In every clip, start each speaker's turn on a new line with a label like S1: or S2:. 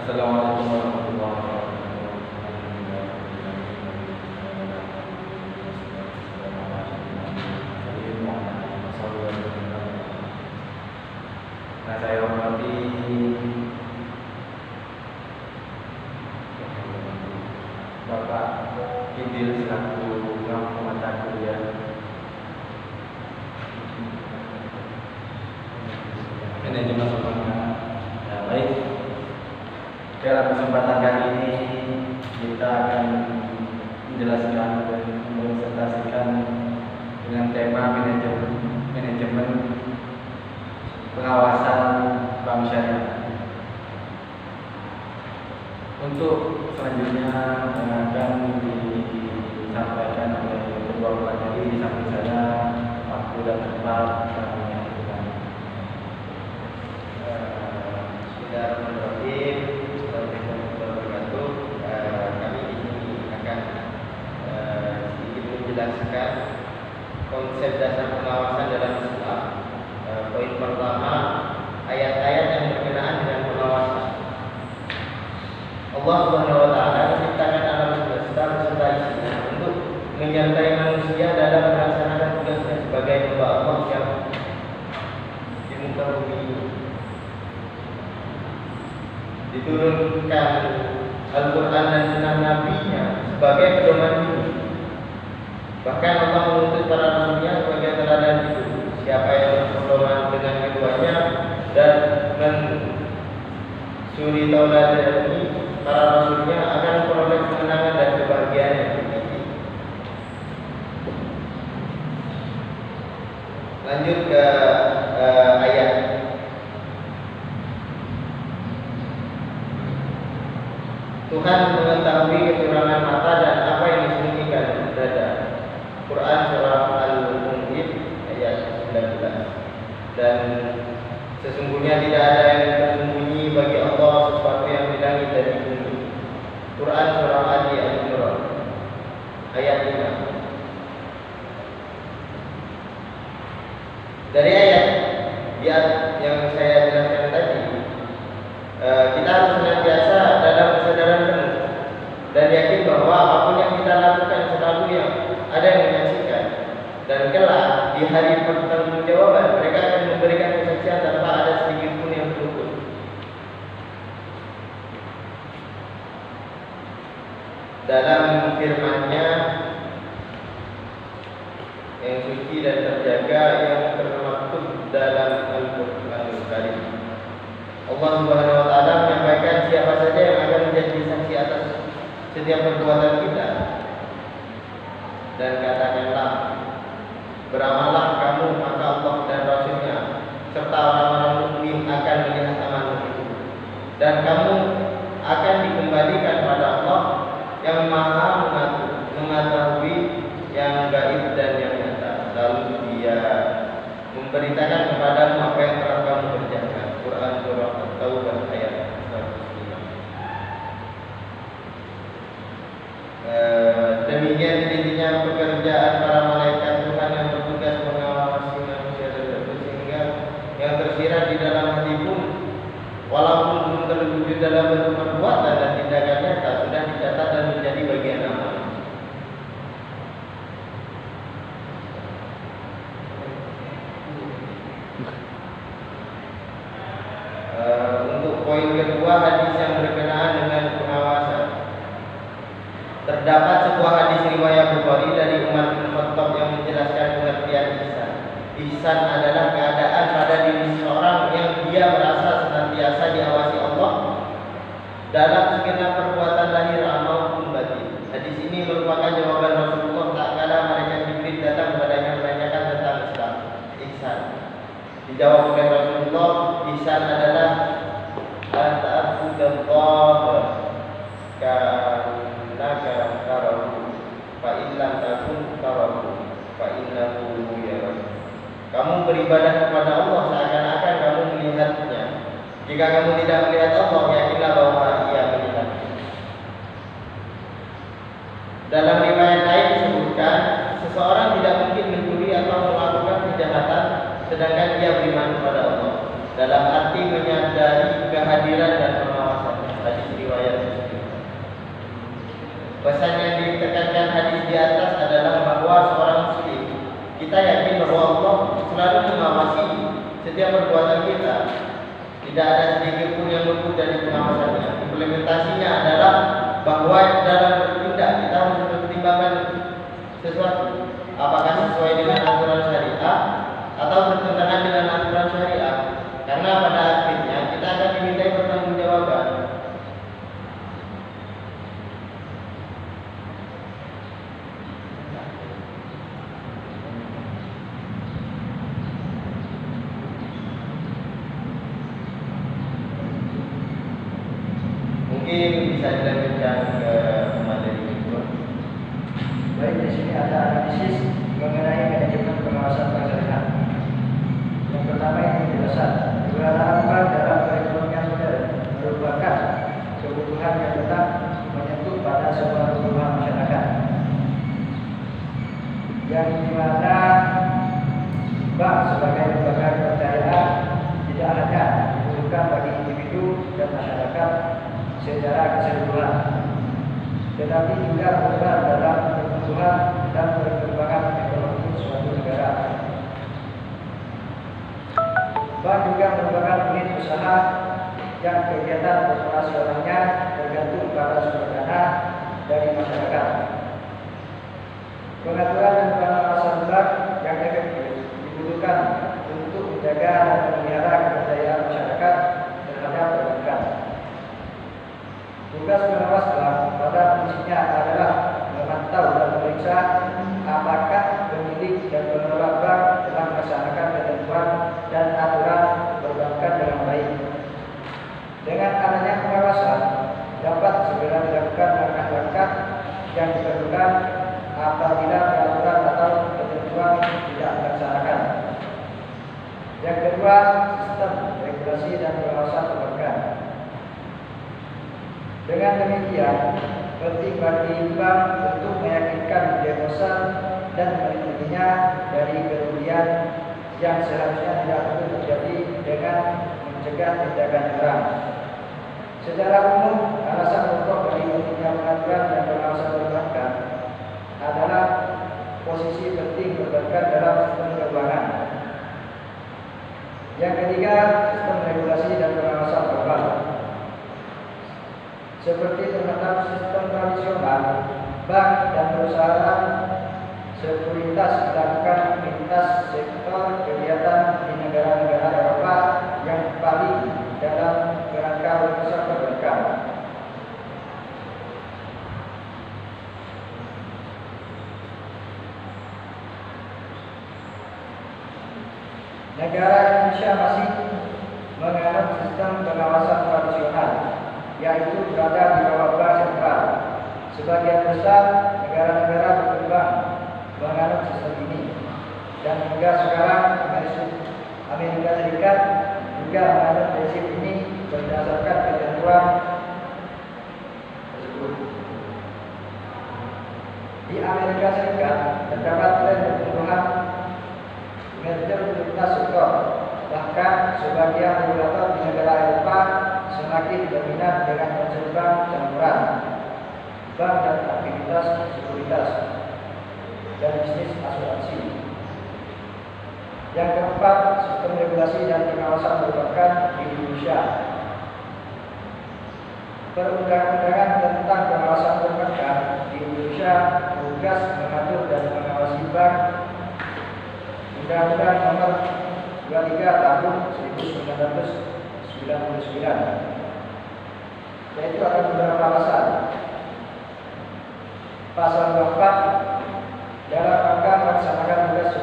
S1: Assalamualaikum warahmatullahi wabarakatuh. Nah, saya hormati Bapak Idil selaku pengamat kuliah manajemen perbankan. Ya, baik. Dalam kesempatan kali ini kita akan menjelaskan dan mempresentasikan dengan tema manajemen pengawasan bank syariah. Untuk selanjutnya akan disampaikan oleh kedua pelajari di samping saya, waktu dan tempat kami menyatukan.
S2: Bismillahirrahmanirrahim. Assalamualaikum warahmatullahi wabarakatuh. Kami di sini akan sedikit menjelaskan konsep dasar pengawasan dalam Islam. Poin pertama, ayat-ayat yang berkenaan dengan pengawasan. Allah Subhanahu wa taala menciptakan alam semesta beserta isinya untuk menyertai manusia dalam melaksanakan tugasnya sebagai hamba Allah yang di muka bumi ini. Diturunkan Al-Quran dan Sunnah Nabi-Nya sebagai pedoman hidup. Bahkan Allah menuntut para rasulnya sebagai teladan hidup. Siapa yang berpedoman dengan keduanya dan mensuri tauladani para rasulnya akan memperoleh kemenangan dan kebahagiaan yang tinggi. Lanjut ke ayat. Tuhan mengetahui kecurangan mata dan apa yang disembunyikan dada. Quran surah Al-Mu'min ayat 19. Dan sesungguhnya tidak ada yang tersembunyi bagi Allah sesuatu yang di langit dan di bumi. Quran surah Ali Al-Imran ayat 5. Dari ayat yang saya jelaskan tadi, kita harus senantiasa dalam kesadaran penuh dan yakin bahwa apapun yang kita lakukan selalu yang ada yang menyaksikan, dan kelak di hari pertanggungjawaban mereka akan memberikan kesaksian tanpa ada sedikit pun yang terluput. Dalam firman-Nya yang suci dan terjaga yang termaktub dalam Al-Qur'anul Karim, Allah Subhanahu wa taala menyampaikan siapa saja yang akan menjadi saksi atas setiap perbuatan kita. Dan katakanlah, beramallah kamu maka Allah dan Rasulnya serta orang-orang mukmin akan melihat amalmu itu, dan kamu akan dikembalikan pada Allah yang Maha mengetahui yang gaib dan yang nyata. Lalu Dia memberitakan kepadamu apa yang telah kamu kerjakan. Quran surah At-Taubah ayat 105. Demikian intinya pekerjaan para malaikat Tuhan yang bertugas mengawasi manusia tersebut, sehingga yang tersirat di dalam hati pun walaupun belum terwujud dalam bentuk perbuatan dan tindakan nyata sudah dicatat dan menjadi bagian amal. Untuk poin kedua, hadis yang berkenaan dengan pengawasan. Terdapat sebuah hadis riwayat Bukhari dari Umar bin Khattab yang menjelaskan pengertian ihsan. Ihsan adalah keadaan pada diri seseorang yang dia merasa senantiasa diawasi Allah dalam segenap perbuatan lahir maupun batin. Hadis ini merupakan jawaban Rasulullah tak kala malaikat Jibril datang kepadanya menanyakan tentang Islam. Ihsan dijawab oleh Rasulullah, ihsan adalah anta'budallaha ka'annaka tarahu fa in lam takun tarahu fa innahu yarak. Kamu beribadah kepada Allah seakan-akan kamu melihatnya. Jika kamu tidak melihat Allah, yakinlah bahwa Ia melihat. Dalam riwayat lain disebutkan, seseorang tidak mungkin mencuri atau melakukan kejahatan sedangkan dia beriman kepada Allah, dalam arti menyadari kehadiran dan pengawasan. Hadis setiap perbuatan kita tidak ada sedikit pun yang luput dari pengawasannya. Implementasinya adalah bahwa dalam bertindak kita harus mempertimbangkan sesuatu, apakah sesuai dengan aturan syariah atau bertentangan dengan aturan syariah. Karena pada akhirnya kita akan dimintai pertanggungjawaban. Mungkin bisa dilanjutkan ke materi kedua.
S3: Baik, di sini ada analisis mengenai manajemen pengawasan bank syariah. Yang pertama ini penjelasan keberadaan bank dalam perekonomian modern merupakan kebutuhan yang tetap menyentuh pada sebuah kebutuhan masyarakat, yang dimana bank sebagai lembaga kepercayaan tidak hanya dibutuhkan bagi individu dan masyarakat secara keseluruhan, tetapi juga berperan dalam pertumbuhan dan perkembangan ekonomi suatu negara. Bank juga merupakan unit usaha yang kegiatan operasionalnya tergantung pada sumber dana dari masyarakat. Pengaturan dan pengawasan bank yang efektif dibutuhkan untuk menjaga dan memelihara kepercayaan masyarakat terhadap perbankan. Tugas pengawas bank pada fungsinya adalah memantau dan memeriksa apakah pemilik dan pengelola bank telah melaksanakan ketentuan dan aturan perbankan dengan baik. Dengan adanya pengawasan dapat segera dilakukan langkah-langkah yang diperlukan apabila peraturan atau ketentuan tidak dilaksanakan. Yang kedua, sistem regulasi dan pengawasan perbankan. Dengan demikian, penting bagi bank untuk meyakinkan diagnosa dan melindunginya dari kerugian yang seharusnya tidak perlu terjadi dengan mencegah tindakan nyerang. Secara umum, alasan pokok bagi pentingnya pengaturan dan pengawasan perbankan adalah posisi penting perbankan dalam sistem keuangan. Yang ketiga, sistem regulasi dan pengawasan perbankan. Seperti terhadap sistem tradisional, bank dan perusahaan sekuritas melakukan lintas sektor kegiatan di negara-negara Eropa yang paling dalam kerangka urusan perbankan. Negara Indonesia masih menganut sistem pengawasan tradisional, yaitu berada di bawah bank sentral. Sebagian besar negara-negara berkembang menganut sistem ini, dan hingga sekarang Amerika Serikat juga menganut prinsip ini berdasarkan ketentuan tersebut. Di Amerika Serikat terdapat tren pertumbuhan merger lintas sektor. Bahkan sebagian regulator di negara Eropa semakin dominan dengan konsep bank campuran, bank dan aktivitas sekuritas dan bisnis asuransi. Yang keempat, sistem regulasi dan pengawasan perbankan di Indonesia. Perundang-undangan tentang pengawasan perbankan di Indonesia tugas mengatur dan mengawasi bank. Undang-Undang Nomor 23 Tahun 1999, yaitu ada beberapa pasal. Pasal 24 dalam rangka melaksanakan tugas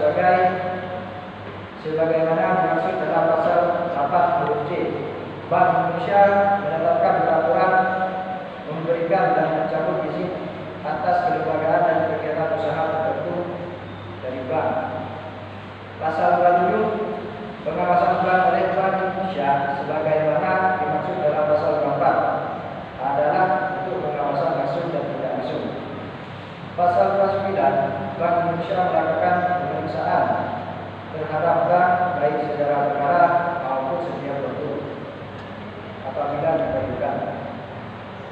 S3: sebagaimana dimaksud dalam pasal 4 huruf C. Bank Indonesia menetapkan peraturan memberikan dan mencabut izin atas kelembagaan dan kegiatan usaha tertentu dari bank. Pasal 27 pengawasan bank oleh Bank Indonesia sebagaimana dimaksud dalam pasal 24 adalah untuk pengawasan langsung dan tidak langsung. Pasal 29 Bank Indonesia melakukan pemeriksaan terhadap bank baik secara berkala maupun setiap waktu apabila diperlukan.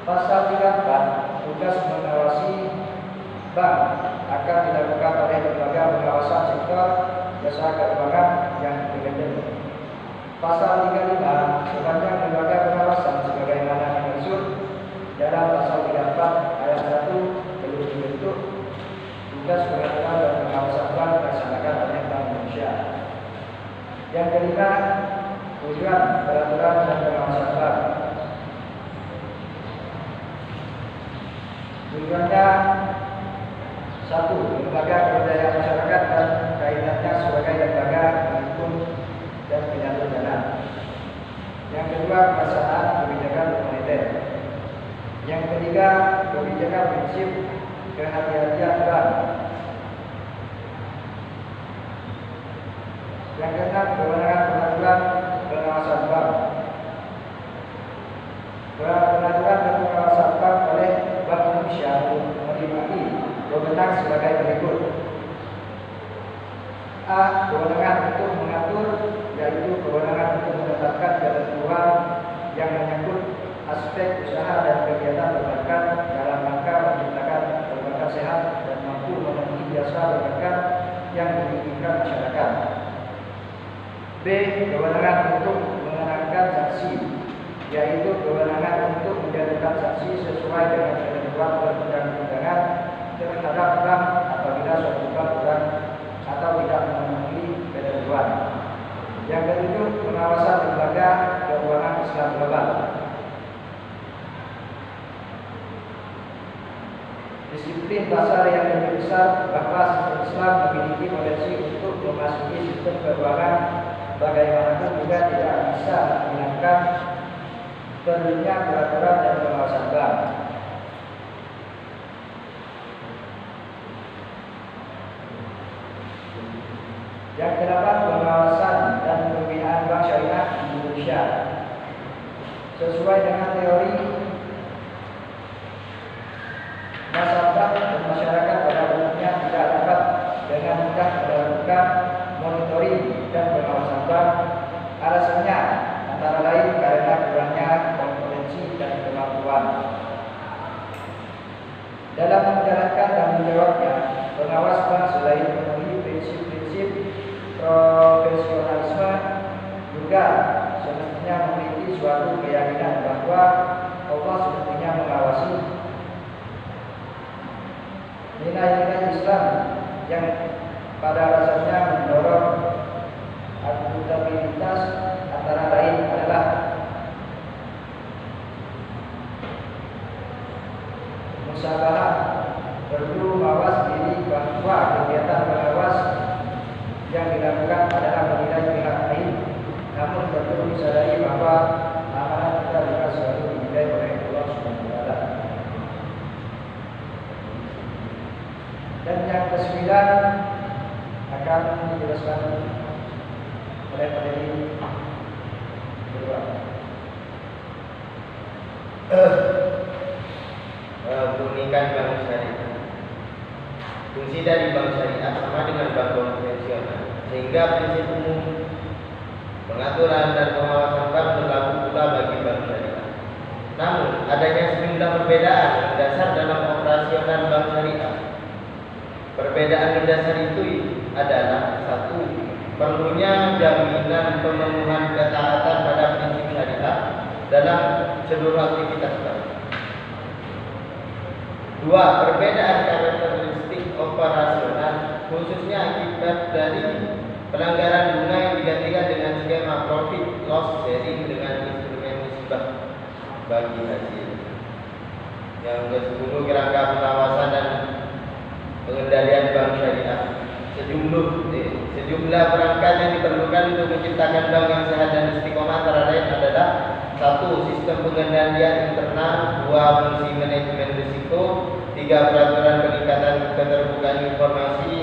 S3: Pasal 34 tugas mengawasi bank akan dilakukan oleh lembaga pengawasan sektor jasa keuangan yang independen. Pasal 35, sepanjang lembaga pengawasan sebagaimana dimaksud dalam pasal 34 ayat 1 belum dibentuk, tugas pengaturan dan pengawasan bank dilaksanakan oleh Bank Indonesia. Yang kelima, tujuan peraturan dan pengawasan bank. Tujuannya: 1. Lembaga pemberdayaan masyarakat dan kaitannya sebagai lembaga penghimpun dan penyatur dana. Yang kedua, pelaksanaan kebijakan moneter. Yang ketiga, kebijakan prinsip kehati-hatian bank. Yang keenam, kewenangan pengaturan pengawasan bank. Pengaturan dan pengawasan bank oleh Bank Indonesia meliputi wewenang sebagai berikut. A. Kewenangan untuk mengatur, yaitu kewenangan untuk menetapkan ketentuan yang menyangkut aspek usaha dan kegiatan perbankan dalam rangka menciptakan perbankan sehat dan mampu memenuhi jasa perbankan yang diinginkan masyarakat. B. Kewenangan untuk mengenakan sanksi, yaitu kewenangan untuk menjatuhkan sanksi sesuai dengan ketentuan perundang-undangan terhadap bank apabila suatu bank kurang atau tidak memenuhi ketentuan. Yang ketujuh, pengawasan lembaga keuangan Islam global. Disiplin pasar yang lebih besar bahwa sistem Islam memiliki potensi untuk memasuki sistem keuangan, bagaimanapun juga tidak bisa menghilangkan perlunya peraturan dan pengawasan bank. Yang kedelapan, pengawasan dan pembinaan bank syariah di Indonesia. Sesuai dengan teori, nasabah dan masyarakat pada umumnya tidak dapat dengan mudah melakukan monitoring dan pengawasan bank. Alasannya antara lain karena kurangnya kompetensi dan kemampuan. Dalam menjalankan tanggung jawabnya, pengawas bank selain memenuhi prinsip-prinsip profesionalisme juga semestinya memiliki suatu keyakinan bahwa Allah semestinya mengawasi nilai-nilai Islam yang pada dasarnya mendorong akuntabilitas, antara lain adalah musyawarah, perlu mawas diri bahwa kegiatan pengawas yang dilakukan adalah menilai pihak lain, namun perlu disadari bahwa amanat kita juga selalu dinilai oleh Allah Subhanahu wa Ta'ala. Dan yang kesembilan akan dijelaskan oleh materi kedua.
S2: Keunikan bank syariah. Fungsi dari bank syariah sama dengan bank konvensional, sehingga prinsip umum pengaturan dan pengawasan bank berlaku pula bagi bank syariah. Namun, adanya sejumlah perbedaan mendasar dalam operasional bank syariah. Perbedaan mendasar itu adalah: 1. Perlunya jaminan pemenuhan ketaatan pada prinsip syariah dalam seluruh aktivitas bank. 2. Perbedaan karakteristik operasional, khususnya akibat dari pelanggaran bunga yang digantikan dengan skema profit loss sharing dengan instrumen nisbah bagi hasil. Yang ke-10, kerangka pengawasan dan pengendalian bank syariah. Sejumlah perangkat yang diperlukan untuk menciptakan bank yang sehat dan istiqomah antara lain adalah: 1. Sistem pengendalian internal, 2. Fungsi manajemen risiko, 3. Peraturan peningkatan keterbukaan informasi,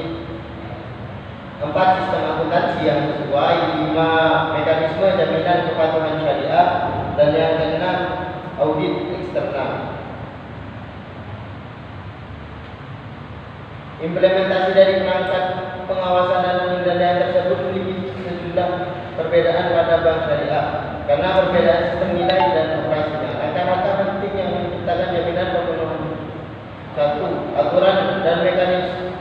S2: 4. Sistem akuntansi yang sesuai, 5. Mekanisme jaminan kepatuhan syariah, dan yang ke-6 audit eksternal. Implementasi dari perangkat pengawasan dan pengendalian tersebut memiliki sejumlah perbedaan pada bank syariah karena perbedaan sistem nilai dan operasinya. Langkah-langkah penting yang menciptakan jaminan pemenuhan: 1. Aturan dan mekanisme.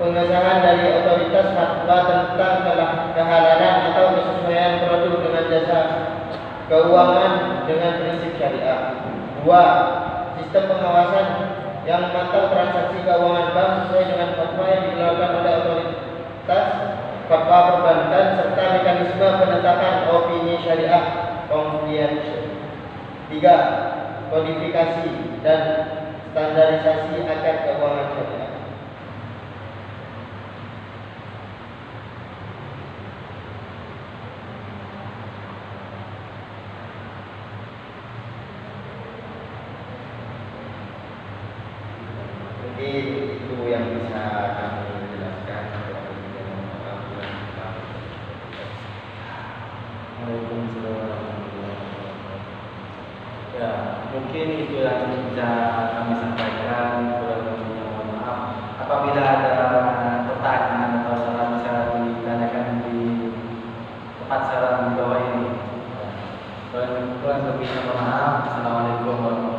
S2: Pengesahan jasa keuangan dengan prinsip syariah. 2. Sistem pengawasan yang mantap transaksi keuangan bank sesuai dengan fatwa yang dikeluarkan oleh otoritas fatwa perbankan serta mekanisme penetapan opini syariah compliance. 3. Kodifikasi dan standarisasi akad keuangan syariah. Mungkin itu yang bisa kami jelaskan.
S1: Ya, mungkin itu yang bisa kami sampaikan. Kurang lebihnya mohon maaf. Apabila ada pertanyaan atau saran bisa ditanyakan di tempat saran di bawah ini. Kurang lebihnya mohon maaf. Assalamualaikum warahmatullahi wabarakatuh.